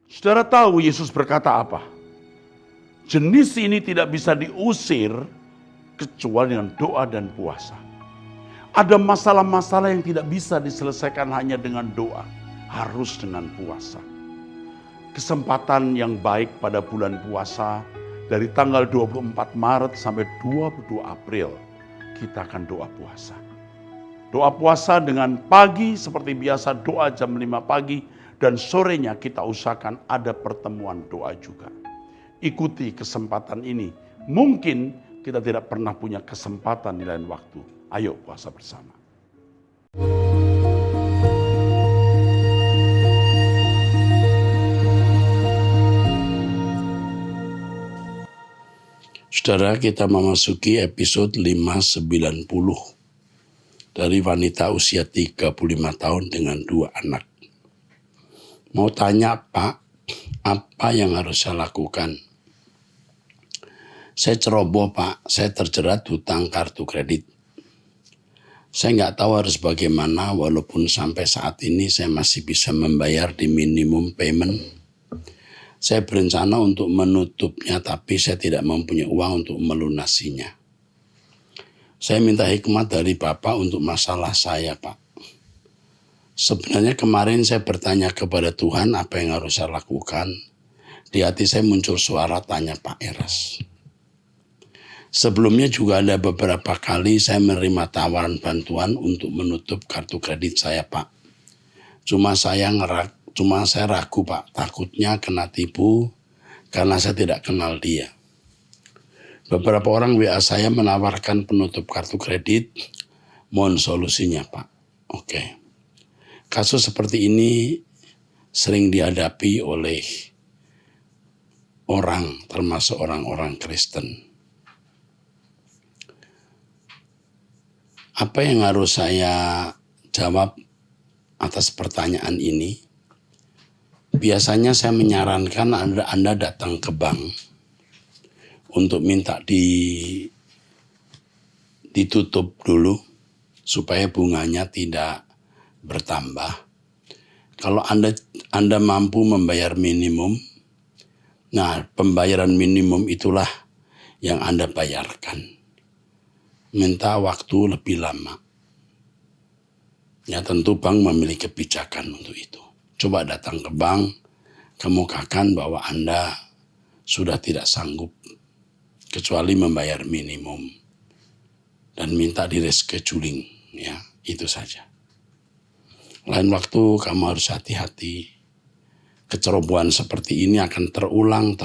Saudara tahu Yesus berkata apa? Jenis ini tidak bisa diusir kecuali dengan doa dan puasa. Ada masalah-masalah yang tidak bisa diselesaikan hanya dengan doa, harus dengan puasa. Kesempatan yang baik pada bulan puasa dari tanggal 24 Maret sampai 22 April kita akan doa puasa. Doa puasa dengan pagi seperti biasa doa jam 5 pagi dan sorenya kita usahakan ada pertemuan doa juga. Ikuti kesempatan ini. Mungkin kita tidak pernah punya kesempatan di lain waktu. Ayo puasa bersama. Saudara, kita memasuki episode 590 dari wanita usia 35 tahun dengan 2 anak. Mau tanya Pak, apa yang harus saya lakukan? Saya ceroboh Pak, saya terjerat hutang kartu kredit. Saya nggak tahu harus bagaimana walaupun sampai saat ini saya masih bisa membayar di minimum payment. Saya berencana untuk menutupnya tapi saya tidak mempunyai uang untuk melunasinya. Saya minta hikmat dari Bapak untuk masalah saya Pak. Sebenarnya kemarin saya bertanya kepada Tuhan apa yang harus saya lakukan. Di hati saya muncul suara tanya Pak Eras. Sebelumnya juga ada beberapa kali saya menerima tawaran bantuan untuk menutup kartu kredit saya Pak. Cuma saya ragu Pak, takutnya kena tipu karena saya tidak kenal dia. Beberapa orang WA saya menawarkan penutup kartu kredit, mohon solusinya Pak. Oke. Kasus seperti ini sering dihadapi oleh orang, termasuk orang-orang Kristen. Apa yang harus saya jawab atas pertanyaan ini? Biasanya saya menyarankan Anda datang ke bank untuk minta ditutup dulu supaya bunganya tidak bertambah. Kalau Anda mampu membayar minimum, nah pembayaran minimum itulah yang Anda bayarkan. Minta waktu lebih lama. Ya tentu bank memiliki kebijakan untuk itu. Coba datang ke bank, kemukakan bahwa Anda sudah tidak sanggup kecuali membayar minimum dan minta di rescheduling, ya itu saja. Lain waktu kamu harus hati-hati. Kecerobohan seperti ini akan terulang.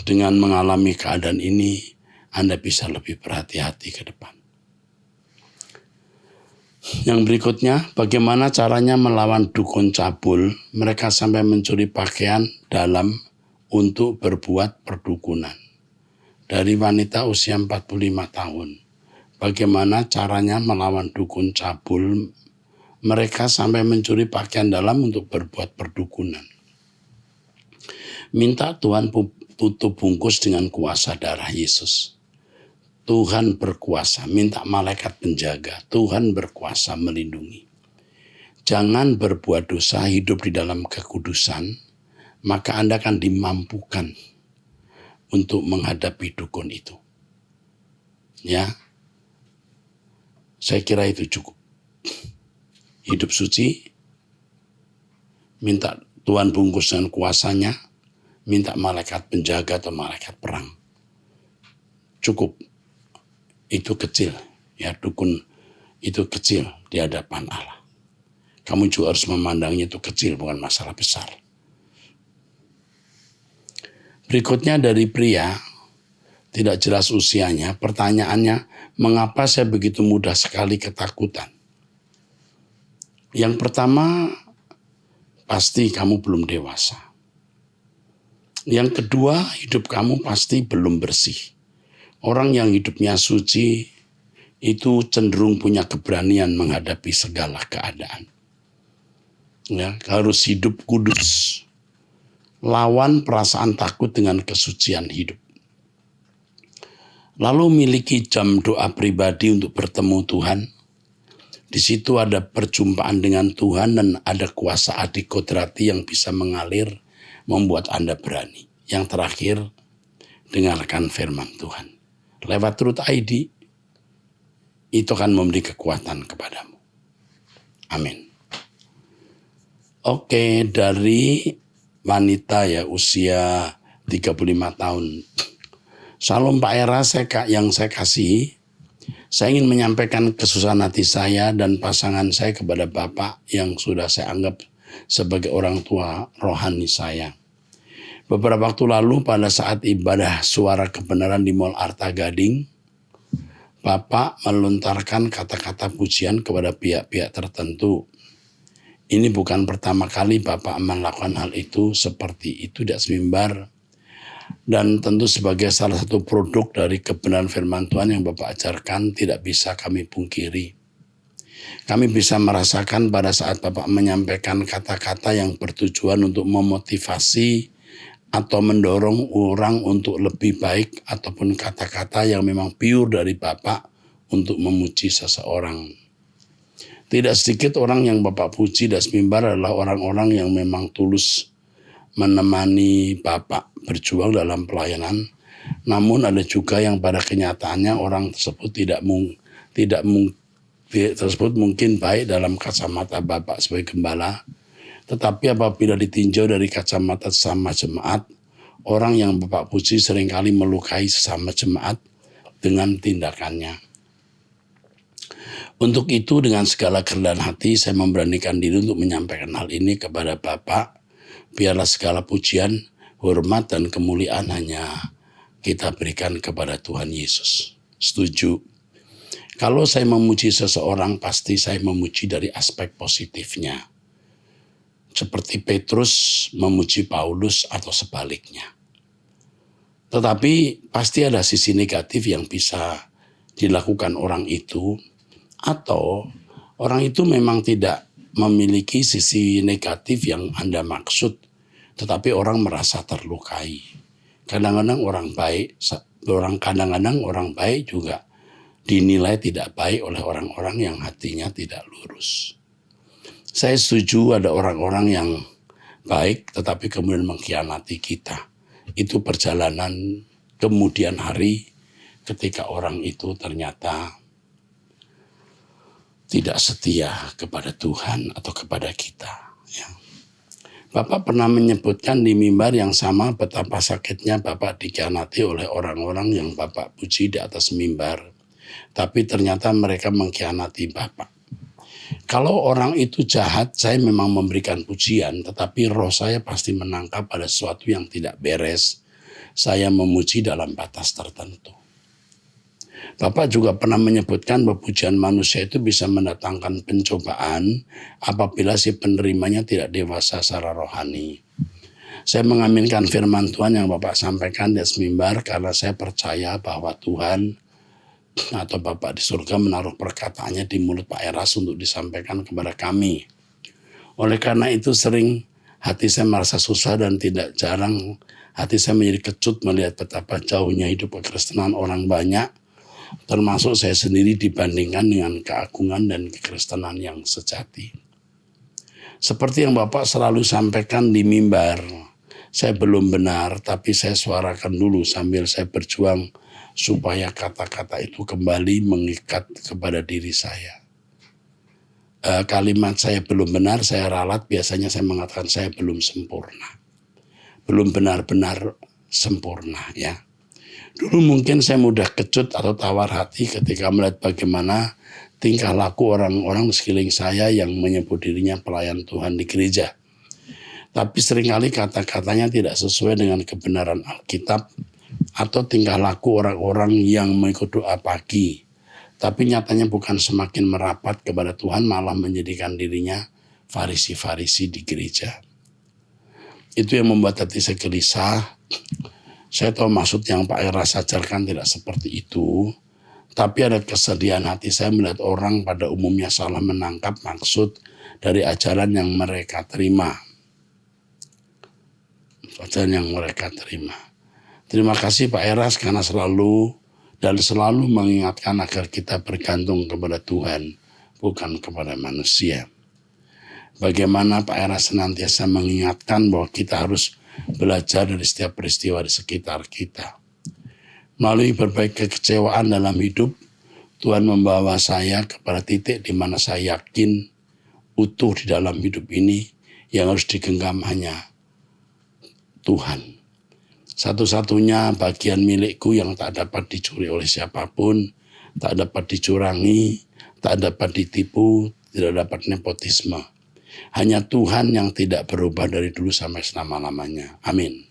Dengan mengalami keadaan ini, Anda bisa lebih berhati-hati ke depan. Yang berikutnya, bagaimana caranya melawan dukun cabul? Mereka sampai mencuri pakaian dalam untuk berbuat perdukunan. Dari wanita usia 45 tahun. Bagaimana caranya melawan dukun cabul? Mereka sampai mencuri pakaian dalam untuk berbuat perdukunan. Minta Tuhan tutup bungkus dengan kuasa darah Yesus. Tuhan berkuasa, minta malaikat penjaga. Tuhan berkuasa melindungi. Jangan berbuat dosa, hidup di dalam kekudusan, maka Anda akan dimampukan untuk menghadapi dukun itu. Ya, saya kira itu cukup. Hidup suci, minta Tuhan bungkus dengan kuasanya, minta malaikat penjaga atau malaikat perang. Cukup. Itu kecil, ya dukun itu kecil di hadapan Allah. Kamu juga harus memandangnya itu kecil, bukan masalah besar. Berikutnya dari pria, tidak jelas usianya, pertanyaannya, mengapa saya begitu mudah sekali ketakutan? Yang pertama, pasti kamu belum dewasa. Yang kedua, hidup kamu pasti belum bersih. Orang yang hidupnya suci itu cenderung punya keberanian menghadapi segala keadaan. Ya, harus hidup kudus. Lawan perasaan takut dengan kesucian hidup. Lalu miliki jam doa pribadi untuk bertemu Tuhan. Di situ ada perjumpaan dengan Tuhan dan ada kuasa adikodrati yang bisa mengalir, membuat Anda berani. Yang terakhir, dengarkan firman Tuhan. Lewat Truth ID, itu akan memberi kekuatan kepadamu. Amin. Oke, dari wanita ya usia 35 tahun. Salam Pak Era, yang saya kasih. Saya ingin menyampaikan kesusahan hati saya dan pasangan saya kepada Bapak yang sudah saya anggap sebagai orang tua rohani saya. Beberapa waktu lalu pada saat ibadah suara kebenaran di Mall Arta Gading, Bapak melontarkan kata-kata pujian kepada pihak-pihak tertentu. Ini bukan pertama kali Bapak melakukan hal itu seperti itu di atas mimbar. Dan tentu sebagai salah satu produk dari kebenaran firman Tuhan yang Bapak ajarkan tidak bisa kami pungkiri. Kami bisa merasakan pada saat Bapak menyampaikan kata-kata yang bertujuan untuk memotivasi atau mendorong orang untuk lebih baik ataupun kata-kata yang memang pure dari Bapak untuk memuji seseorang. Tidak sedikit orang yang Bapak puji di atas mimbar adalah orang-orang yang memang tulus menemani Bapak berjuang dalam pelayanan. Namun ada juga yang pada kenyataannya orang tersebut tersebut mungkin baik dalam kacamata Bapak sebagai gembala. Tetapi apabila ditinjau dari kacamata sesama jemaat, orang yang Bapak puji seringkali melukai sesama jemaat dengan tindakannya. Untuk itu dengan segala kerendahan hati saya memberanikan diri untuk menyampaikan hal ini kepada Bapak. Biarlah segala pujian, hormat dan kemuliaan hanya kita berikan kepada Tuhan Yesus. Setuju? Kalau saya memuji seseorang pasti saya memuji dari aspek positifnya. Seperti Petrus memuji Paulus atau sebaliknya. Tetapi pasti ada sisi negatif yang bisa dilakukan orang itu, atau orang itu memang tidak memiliki sisi negatif yang Anda maksud, tetapi orang merasa terlukai. Kadang-kadang orang baik juga dinilai tidak baik oleh orang-orang yang hatinya tidak lurus. Saya setuju ada orang-orang yang baik tetapi kemudian mengkhianati kita. Itu perjalanan kemudian hari ketika orang itu ternyata tidak setia kepada Tuhan atau kepada kita. Ya. Bapak pernah menyebutkan di mimbar yang sama betapa sakitnya Bapak dikhianati oleh orang-orang yang Bapak puji di atas mimbar. Tapi ternyata mereka mengkhianati Bapak. Kalau orang itu jahat, saya memang memberikan pujian, tetapi roh saya pasti menangkap pada sesuatu yang tidak beres. Saya memuji dalam batas tertentu. Bapak juga pernah menyebutkan bahwa pujian manusia itu bisa mendatangkan pencobaan apabila si penerimanya tidak dewasa secara rohani. Saya mengaminkan firman Tuhan yang Bapak sampaikan di atas mimbar karena saya percaya bahwa Tuhan atau Bapak di surga menaruh perkataannya di mulut Pak Eras untuk disampaikan kepada kami. Oleh karena itu sering hati saya merasa susah dan tidak jarang hati saya menjadi kecut melihat betapa jauhnya hidup kekristenan orang banyak, termasuk saya sendiri dibandingkan dengan keagungan dan kekristenan yang sejati. Seperti yang Bapak selalu sampaikan di mimbar, saya belum benar tapi saya suarakan dulu sambil saya berjuang supaya kata-kata itu kembali mengikat kepada diri saya. Kalimat saya belum benar, saya ralat, biasanya saya mengatakan saya belum sempurna. Belum benar-benar sempurna ya. Dulu mungkin saya mudah kecut atau tawar hati ketika melihat bagaimana tingkah laku orang-orang di sekeliling saya yang menyebut dirinya pelayan Tuhan di gereja. Tapi seringkali kata-katanya tidak sesuai dengan kebenaran Alkitab atau tingkah laku orang-orang yang mengikut doa pagi. Tapi nyatanya bukan semakin merapat kepada Tuhan, malah menjadikan dirinya farisi-farisi di gereja. Itu yang membuat hati saya gelisah. Saya tahu maksud yang Pak Eras ajarkan tidak seperti itu. Tapi ada kesedihan hati saya melihat orang pada umumnya salah menangkap maksud dari ajaran yang mereka terima. Ajaran yang mereka terima. Terima kasih Pak Eras karena selalu mengingatkan agar kita bergantung kepada Tuhan. bukan kepada manusia. Bagaimana Pak Era senantiasa mengingatkan bahwa kita harus belajar dari setiap peristiwa di sekitar kita. Melalui berbagai kekecewaan dalam hidup, Tuhan membawa saya kepada titik di mana saya yakin utuh di dalam hidup ini yang harus digenggam hanya Tuhan. Satu-satunya bagian milikku yang tak dapat dicuri oleh siapapun, tak dapat dicurangi, tak dapat ditipu, tidak dapat nepotisme. Hanya Tuhan yang tidak berubah dari dulu sampai selama-lamanya. Amin.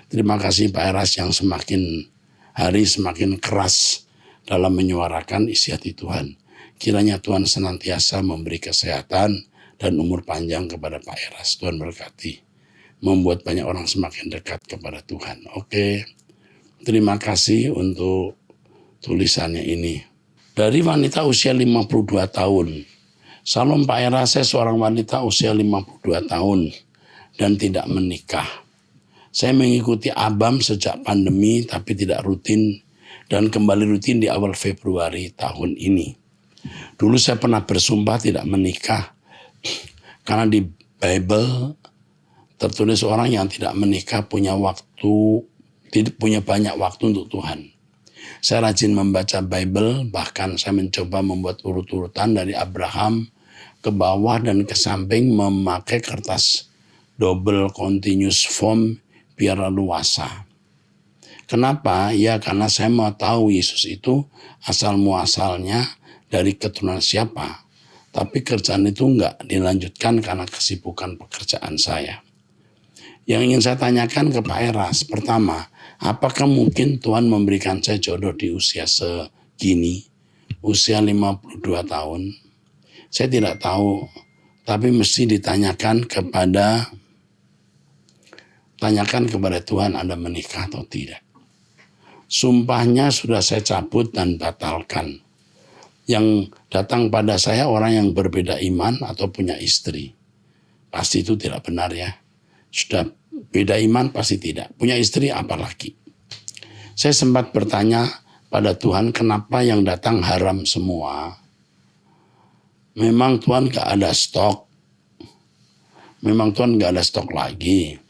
Terima kasih Pak Eras yang semakin hari semakin keras dalam menyuarakan isi hati Tuhan. Kiranya Tuhan senantiasa memberi kesehatan dan umur panjang kepada Pak Eras. Tuhan berkati. Membuat banyak orang semakin dekat kepada Tuhan. Oke, terima kasih untuk tulisannya ini. Dari wanita usia 52 tahun. Salam Pak Era, saya seorang wanita usia 52 tahun dan tidak menikah. Saya mengikuti ABAM sejak pandemi tapi tidak rutin dan kembali rutin di awal Februari tahun ini. Dulu saya pernah bersumpah tidak menikah karena di Bible tertulis orang yang tidak menikah punya banyak waktu untuk Tuhan. Saya rajin membaca Bible, bahkan saya mencoba membuat urut-urutan dari Abraham ke bawah dan ke samping memakai kertas double continuous form biar luasa. Kenapa? Ya karena saya mau tahu Yesus itu asal-muasalnya dari keturunan siapa. Tapi kerjaan itu enggak dilanjutkan karena kesibukan pekerjaan saya. Yang ingin saya tanyakan ke Pak Eras, pertama, apakah mungkin Tuhan memberikan saya jodoh di usia segini, usia 52 tahun? Saya tidak tahu, tapi mesti tanyakan kepada Tuhan Anda menikah atau tidak. Sumpahnya sudah saya cabut dan batalkan. Yang datang pada saya orang yang berbeda iman atau punya istri. Pasti itu tidak benar ya. Sudah beda iman pasti tidak. Punya istri apalagi. Saya sempat bertanya pada Tuhan kenapa yang datang haram semua. Memang Tuhan gak ada stok. Memang Tuhan gak ada stok lagi.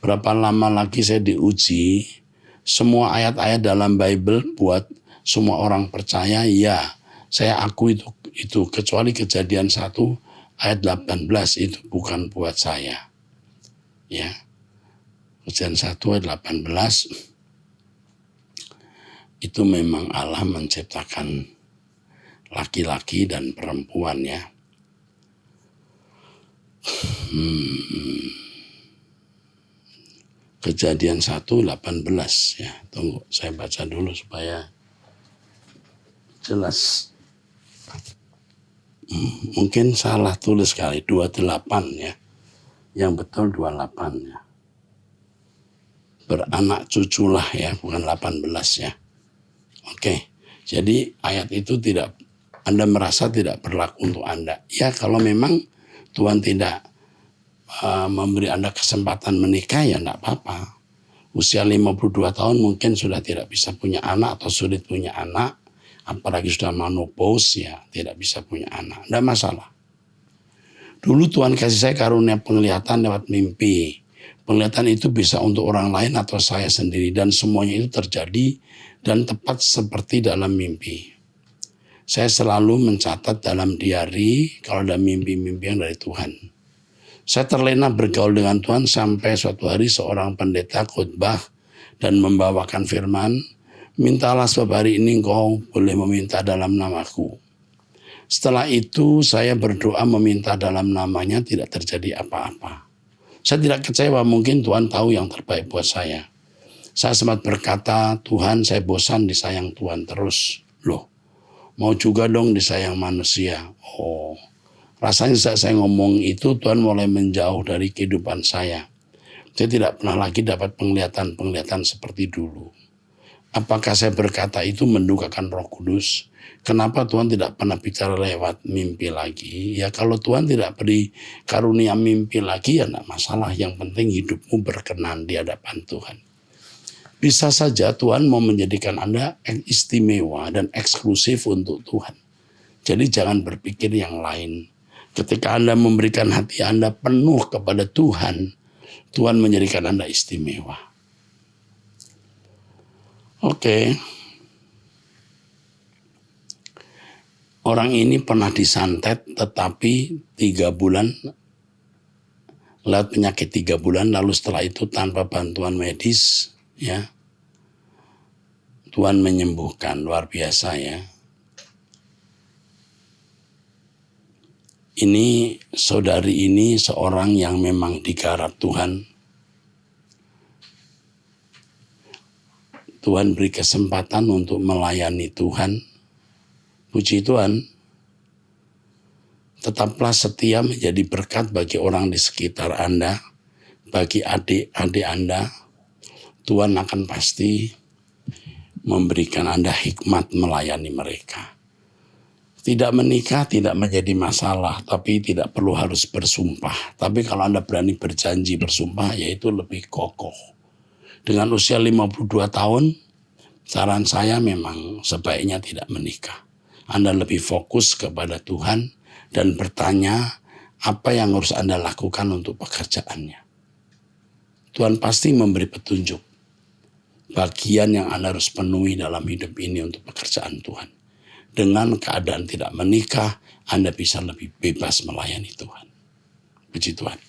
Berapa lama lagi saya diuji. Semua ayat-ayat dalam Bible buat semua orang percaya. Ya saya akui itu. Kecuali Kejadian 1 ayat 18 itu bukan buat saya. Ya, Kejadian 1 ayat 18 itu memang Allah menciptakan laki-laki dan perempuan ya. Kejadian 1 18 ya. Tunggu saya baca dulu supaya jelas. Mungkin salah tulis kali 28 ya. Yang betul 28 ya. Beranak cuculah ya, bukan 18 ya. Oke, jadi ayat itu Anda merasa tidak berlaku untuk Anda. Ya kalau memang Tuhan tidak memberi Anda kesempatan menikah ya enggak apa-apa. Usia 52 tahun mungkin sudah tidak bisa punya anak atau sulit punya anak. Apalagi sudah menopause ya tidak bisa punya anak. Enggak masalah. Dulu Tuhan kasih saya karunia penglihatan lewat mimpi. Penglihatan itu bisa untuk orang lain atau saya sendiri. Dan semuanya itu terjadi dan tepat seperti dalam mimpi. Saya selalu mencatat dalam diari kalau ada mimpi-mimpi yang dari Tuhan. Saya terlena bergaul dengan Tuhan sampai suatu hari seorang pendeta khotbah dan membawakan firman, mintalah sebab hari ini engkau boleh meminta dalam namaku. Setelah itu saya berdoa meminta dalam namanya tidak terjadi apa-apa. Saya tidak kecewa, mungkin Tuhan tahu yang terbaik buat saya. Saya sempat berkata, Tuhan saya bosan disayang Tuhan terus. Loh, mau juga dong disayang manusia. Oh, rasanya saat saya ngomong itu Tuhan mulai menjauh dari kehidupan saya. Saya tidak pernah lagi dapat penglihatan seperti dulu. Apakah saya berkata itu mendukakan Roh Kudus? Kenapa Tuhan tidak pernah bicara lewat mimpi lagi? Ya kalau Tuhan tidak beri karunia mimpi lagi ya tidak masalah. Yang penting hidupmu berkenan di hadapan Tuhan. Bisa saja Tuhan mau menjadikan Anda istimewa dan eksklusif untuk Tuhan. Jadi jangan berpikir yang lain. Ketika Anda memberikan hati Anda penuh kepada Tuhan, Tuhan menjadikan Anda istimewa. Oke. Orang ini pernah disantet tetapi 3 bulan, lewat penyakit 3 bulan, lalu setelah itu tanpa bantuan medis, ya, Tuhan menyembuhkan, luar biasa ya. Ini saudari ini seorang yang memang digarap Tuhan. Tuhan beri kesempatan untuk melayani Tuhan. Puji Tuhan. Tetaplah setia menjadi berkat bagi orang di sekitar Anda, bagi adik-adik Anda. Tuhan akan pasti memberikan Anda hikmat melayani mereka. Tidak menikah tidak menjadi masalah, tapi tidak perlu harus bersumpah. Tapi kalau Anda berani berjanji bersumpah, yaitu lebih kokoh. Dengan usia 52 tahun, saran saya memang sebaiknya tidak menikah. Anda lebih fokus kepada Tuhan dan bertanya apa yang harus Anda lakukan untuk pekerjaannya. Tuhan pasti memberi petunjuk. Bagian yang Anda harus penuhi dalam hidup ini untuk pekerjaan Tuhan. Dengan keadaan tidak menikah, Anda bisa lebih bebas melayani Tuhan. Puji Tuhan.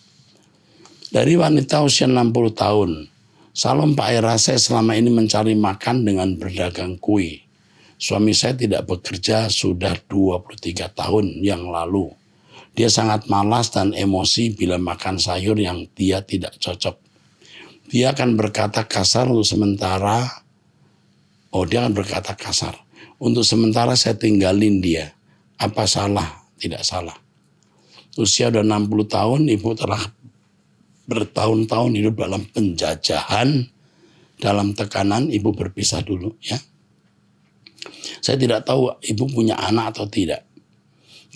Dari wanita usia 60 tahun, Salam Pak Era, saya selama ini mencari makan dengan berdagang kue. Suami saya tidak bekerja sudah 23 tahun yang lalu. Dia sangat malas dan emosi bila makan sayur yang dia tidak cocok. Dia akan berkata kasar untuk sementara. Dia akan berkata kasar. Untuk sementara saya tinggalin dia. Apa salah? Tidak salah. Usia udah 60 tahun, ibu telah bertahun-tahun hidup dalam penjajahan, dalam tekanan. Ibu berpisah dulu ya. Saya tidak tahu ibu punya anak atau tidak.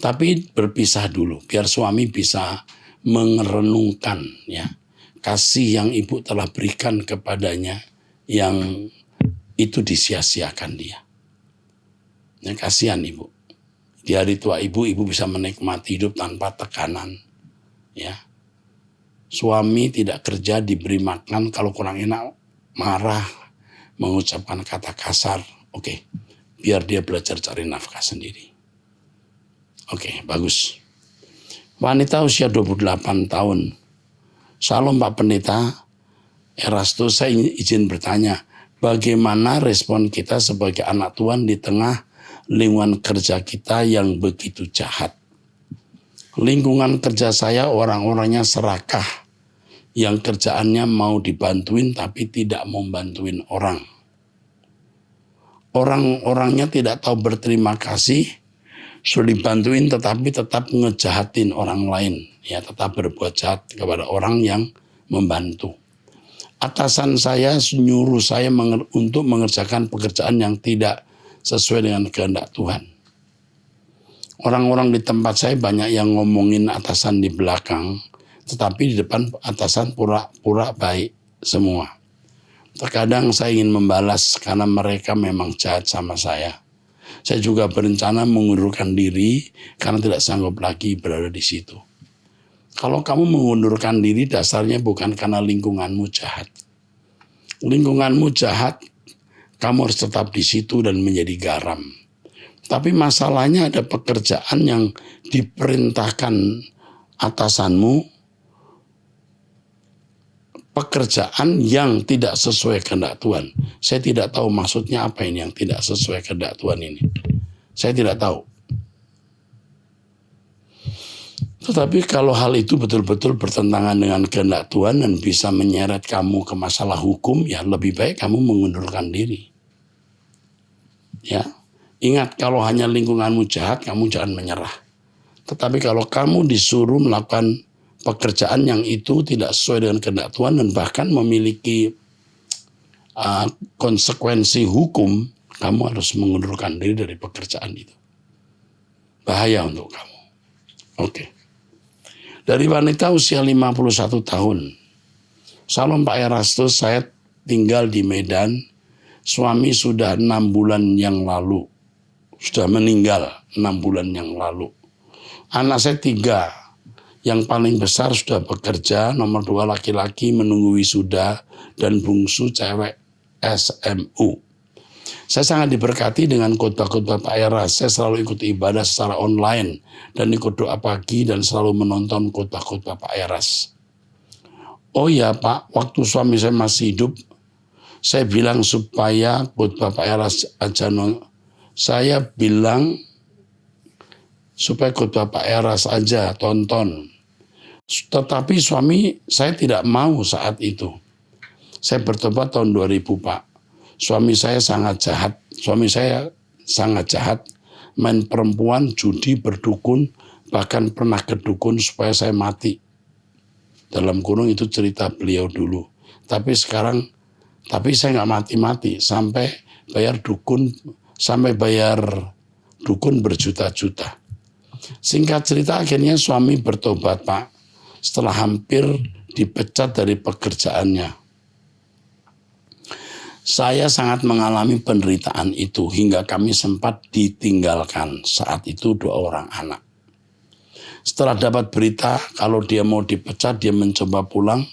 Tapi berpisah dulu biar suami bisa merenungkan ya kasih yang ibu telah berikan kepadanya yang itu disia-siakan dia. Ya, kasihan ibu. Di hari tua ibu bisa menikmati hidup tanpa tekanan. Ya. Suami tidak kerja, diberi makan, kalau kurang enak marah, mengucapkan kata kasar. Oke, biar dia belajar cari nafkah sendiri. Oke, bagus. Wanita usia 28 tahun. Salam Pak Pendeta. Erastus, saya izin bertanya, bagaimana respon kita sebagai anak Tuhan di tengah lingkungan kerja kita yang begitu jahat? Lingkungan kerja saya orang-orangnya serakah, yang kerjaannya mau dibantuin tapi tidak mau bantuin orang. Orang-orangnya tidak tahu berterima kasih, sudah dibantuin tetapi tetap ngejahatin orang lain, ya, tetap berbuat jahat kepada orang yang membantu. Atasan saya nyuruh saya untuk mengerjakan pekerjaan yang tidak sesuai dengan kehendak Tuhan. Orang-orang di tempat saya banyak yang ngomongin atasan di belakang, tetapi di depan atasan pura-pura baik semua. Terkadang saya ingin membalas karena mereka memang jahat sama saya. Saya juga berencana mengundurkan diri karena tidak sanggup lagi berada di situ. Kalau kamu mengundurkan diri dasarnya bukan karena lingkunganmu jahat. Lingkunganmu jahat, kamu harus tetap di situ dan menjadi garam. Tapi masalahnya ada pekerjaan yang diperintahkan atasanmu, pekerjaan yang tidak sesuai kehendak Tuhan. Saya tidak tahu maksudnya apa ini yang tidak sesuai kehendak Tuhan ini. Saya tidak tahu. Tetapi kalau hal itu betul-betul bertentangan dengan kehendak Tuhan dan bisa menyeret kamu ke masalah hukum, ya lebih baik kamu mengundurkan diri. Ya, ingat kalau hanya lingkunganmu jahat, kamu jangan menyerah. Tetapi kalau kamu disuruh melakukan pekerjaan yang itu tidak sesuai dengan kehendak Tuhan dan bahkan memiliki konsekuensi hukum, kamu harus mengundurkan diri dari pekerjaan itu. Bahaya untuk kamu. Oke. Dari wanita usia 51 tahun. Salam Pak Erastus, saya tinggal di Medan. Suami sudah 6 bulan yang lalu sudah meninggal 6 bulan yang lalu. Anak saya 3, yang paling besar sudah bekerja, nomor 2 laki-laki menunggu wisuda, dan bungsu cewek SMU. Saya sangat diberkati dengan khotbah-khotbah Pak Era. Saya selalu ikut ibadah secara online dan ikut doa pagi dan selalu menonton khotbah-khotbah Pak Eras. Oh ya Pak, waktu suami saya masih hidup, saya bilang supaya khotbah Pak Eras aja saya bilang supaya khotbah Pak Eras aja tonton. Tetapi suami saya tidak mau saat itu. Saya bertobat tahun 2000 Pak. Suami saya sangat jahat, main perempuan, judi, berdukun, bahkan pernah ke dukun supaya saya mati. Dalam kurung itu cerita beliau dulu. Tapi saya nggak mati-mati, sampai bayar dukun berjuta-juta. Singkat cerita akhirnya suami bertobat Pak, setelah hampir dipecat dari pekerjaannya. Saya sangat mengalami penderitaan itu hingga kami sempat ditinggalkan. Saat itu 2 orang anak. Setelah dapat berita kalau dia mau dipecat, dia mencoba pulang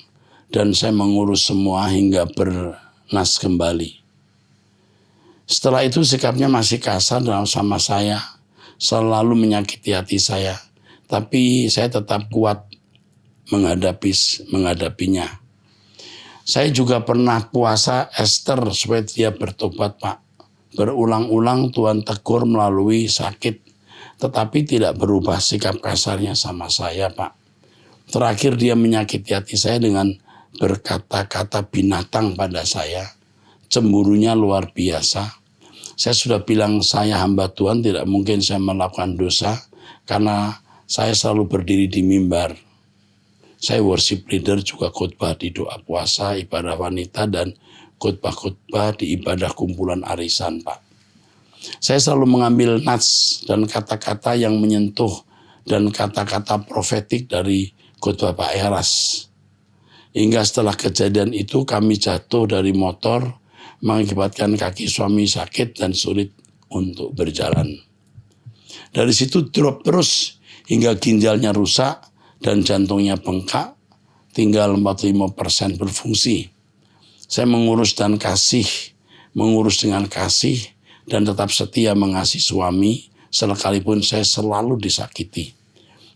dan saya mengurus semua hingga bernas kembali. Setelah itu sikapnya masih kasar dalam sama saya, selalu menyakiti hati saya. Tapi saya tetap kuat menghadapinya. Saya juga pernah puasa Esther supaya dia bertobat Pak. Berulang-ulang Tuhan tegur melalui sakit, tetapi tidak berubah sikap kasarnya sama saya Pak. Terakhir dia menyakiti hati saya dengan berkata-kata binatang pada saya. Cemburunya luar biasa. Saya sudah bilang saya hamba Tuhan, tidak mungkin saya melakukan dosa karena saya selalu berdiri di mimbar. Saya worship leader, juga khotbah di doa puasa, ibadah wanita, dan khotbah-khotbah di ibadah kumpulan arisan Pak. Saya selalu mengambil nats dan kata-kata yang menyentuh dan kata-kata profetik dari khotbah Pak Eras. Hingga setelah kejadian itu kami jatuh dari motor, mengakibatkan kaki suami sakit dan sulit untuk berjalan. Dari situ drop terus hingga ginjalnya rusak dan jantungnya bengkak, tinggal 45% berfungsi. Saya mengurus dengan kasih dan tetap setia mengasihi suami, sekalipun saya selalu disakiti.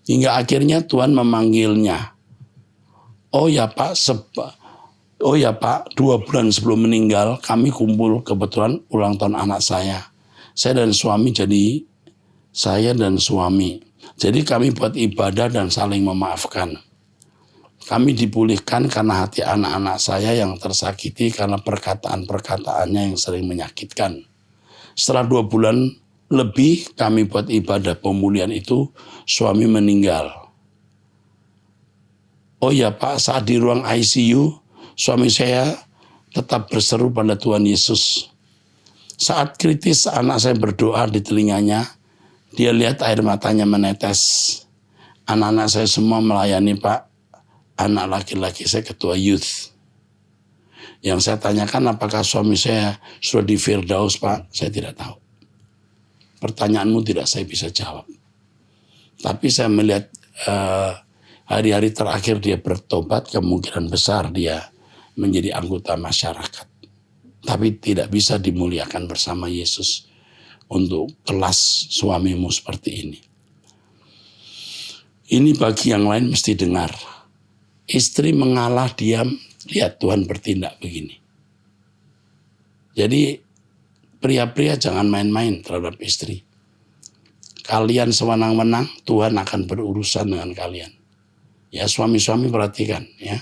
Hingga akhirnya Tuhan memanggilnya. Oh ya Pak, 2 bulan sebelum meninggal kami kumpul, kebetulan ulang tahun anak saya. Saya dan suami Jadi kami buat ibadah dan saling memaafkan. Kami dipulihkan karena hati anak-anak saya yang tersakiti karena perkataan-perkataannya yang sering menyakitkan. Setelah 2 bulan lebih kami buat ibadah pemulihan itu, suami meninggal. Oh ya Pak, saat di ruang ICU, suami saya tetap berseru pada Tuhan Yesus. Saat kritis anak saya berdoa di telinganya, dia lihat air matanya menetes. Anak-anak saya semua melayani Pak. Anak laki-laki saya ketua youth. Yang saya tanyakan apakah suami saya sudah di Firdaus Pak? Saya tidak tahu. Pertanyaanmu tidak saya bisa jawab. Tapi saya melihat hari-hari terakhir dia bertobat, kemungkinan besar dia menjadi anggota masyarakat. Tapi tidak bisa dimuliakan bersama Yesus untuk kelas suamimu seperti ini. Ini bagi yang lain mesti dengar. Istri mengalah diam, lihat Tuhan bertindak begini. Jadi pria-pria jangan main-main terhadap istri. Kalian sewenang-wenang, Tuhan akan berurusan dengan kalian. Ya suami-suami perhatikan ya.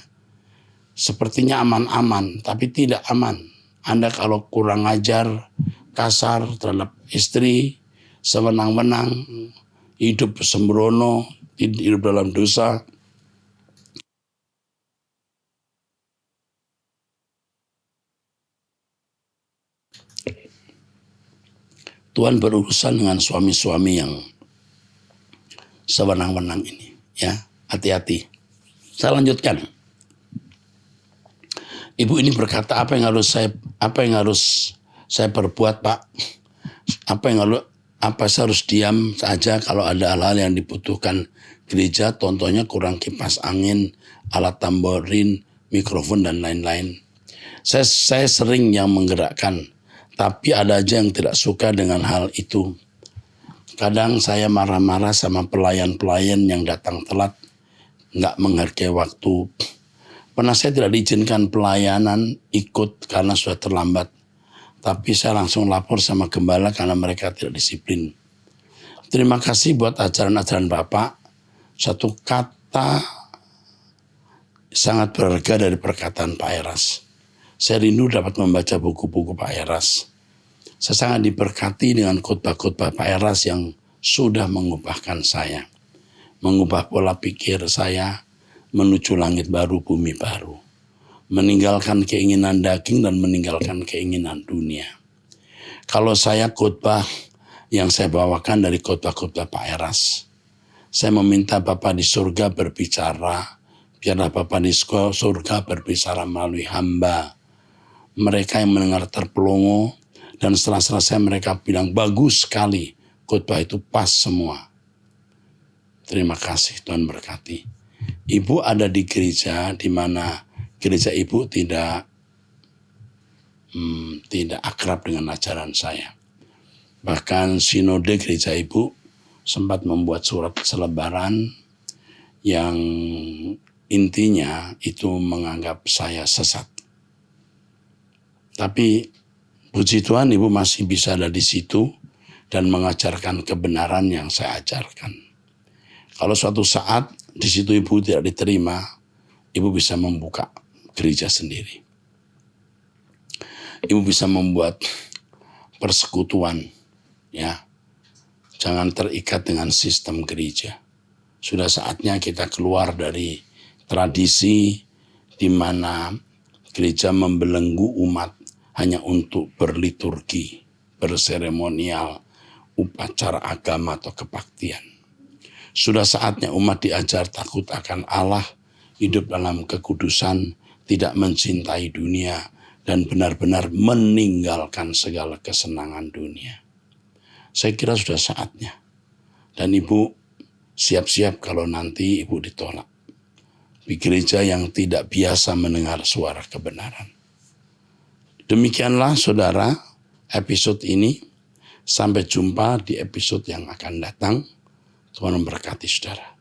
Sepertinya aman-aman, tapi tidak aman. Anda kalau kurang ajar, kasar terhadap istri, sewenang-wenang, hidup sembrono, hidup dalam dosa. Tuhan berurusan dengan suami-suami yang sewenang-wenang ini, ya, hati-hati. Saya lanjutkan. Ibu ini berkata, apa yang harus saya perbuat Pak? Apa yang Apa saya harus diam saja kalau ada hal-hal yang dibutuhkan gereja, contohnya kurang kipas angin, alat tamborin, mikrofon, dan lain-lain. Saya sering yang menggerakkan, tapi ada aja yang tidak suka dengan hal itu. Kadang saya marah-marah sama pelayan-pelayan yang datang telat, nggak menghargai waktu. Pernah saya tidak diizinkan pelayanan ikut karena sudah terlambat. Tapi saya langsung lapor sama gembala karena mereka tidak disiplin. Terima kasih buat ajaran-ajaran Bapak. Satu kata sangat berharga dari perkataan Pak Eras. Saya rindu dapat membaca buku-buku Pak Eras. Saya sangat diberkati dengan khotbah-khotbah Pak Eras yang sudah mengubahkan saya. Mengubah pola pikir saya menuju langit baru, bumi baru. Meninggalkan keinginan daging dan meninggalkan keinginan dunia. Kalau saya khotbah yang saya bawakan dari khotbah-khotbah Pak Eras, saya meminta Bapak di surga berbicara, biarlah Bapak di surga berbicara melalui hamba. Mereka yang mendengar terpelongo, dan setelah selesai mereka bilang, bagus sekali, khotbah itu pas semua. Terima kasih, Tuhan berkati. Ibu ada di gereja di mana gereja ibu tidak akrab dengan ajaran saya. Bahkan sinode gereja ibu sempat membuat surat selebaran yang intinya itu menganggap saya sesat. Tapi puji Tuhan ibu masih bisa ada di situ dan mengajarkan kebenaran yang saya ajarkan. Kalau suatu saat di situ ibu tidak diterima, ibu bisa membuka gereja sendiri. Ibu bisa membuat persekutuan, ya. Jangan terikat dengan sistem gereja. Sudah saatnya kita keluar dari tradisi di mana gereja membelenggu umat hanya untuk berliturgi, berseremonial, upacara agama atau kebaktian. Sudah saatnya umat diajar takut akan Allah, hidup dalam kekudusan, tidak mencintai dunia, dan benar-benar meninggalkan segala kesenangan dunia. Saya kira sudah saatnya. Dan ibu siap-siap kalau nanti ibu ditolak. Di gereja yang tidak biasa mendengar suara kebenaran. Demikianlah saudara episode ini. Sampai jumpa di episode yang akan datang. Tuhan memberkati saudara.